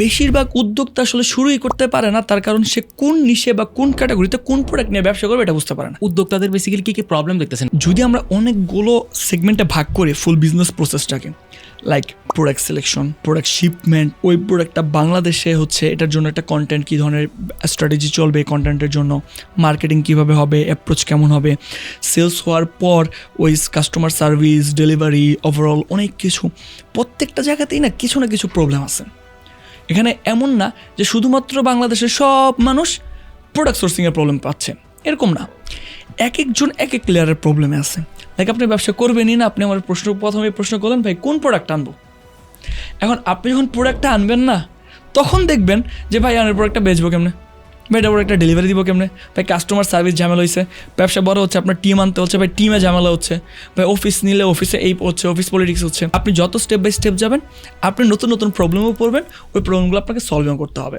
বেশিরভাগ উদ্যোক্তা আসলে শুরুই করতে পারে না, তার কারণ সে কোন নিশে বা কোন ক্যাটাগরিতে কোন প্রোডাক্ট নিয়ে ব্যবসা করবে এটা বুঝতে পারে না। উদ্যোক্তাদের বেসিক্যালি কি প্রবলেম দেখতেছেন? যদি আমরা অনেকগুলো সেগমেন্টে ভাগ করি ফুল বিজনেস প্রসেসটাকে, like product selection, product shipment, ওই প্রোডাক্টটা বাংলাদেশে হচ্ছে এটার জন্য একটা কন্টেন্ট কী ধরনের স্ট্র্যাটেজি চলবে, কন্টেন্টের জন্য মার্কেটিং কীভাবে হবে, অ্যাপ্রোচ কেমন হবে, সেলস হওয়ার পর ওই কাস্টমার সার্ভিস, ডেলিভারি, ওভারঅল অনেক কিছু, প্রত্যেকটা জায়গাতেই না কিছু প্রবলেম আছে। এখানে এমন না যে শুধুমাত্র বাংলাদেশের সব মানুষ প্রোডাক্ট সোর্সিংয়ের প্রবলেম পাচ্ছে, এরকম না। এক একজন এক এক লেয়ারের প্রবলেমে আছে। লাইক আপনি ব্যবসা করবেনই না, আপনি আমার প্রথমে প্রশ্ন করলেন ভাই কোন প্রোডাক্ট আনবো। এখন আপনি যখন প্রোডাক্টটা আনবেন না, তখন দেখবেন যে ভাই আমার প্রোডাক্টটা বেচবো কেমনে, ভাই এটা প্রোডাক্টটা ডেলিভারি দিব কেমনে, ভাই কাস্টমার সার্ভিস ঝামেলা হয়েছে, ব্যবসা বড় হচ্ছে, আপনার টিম আনতে হচ্ছে, ভাই টিমে ঝামেলা হচ্ছে, ভাই অফিস নিলে অফিসে এই হচ্ছে, অফিস পলিটিক্স হচ্ছে। আপনি যত স্টেপ বাই স্টেপ যাবেন, আপনি নতুন প্রবলেমও পড়বেন, ওই প্রবলেমগুলো আপনাকে সলভিং করতে হবে।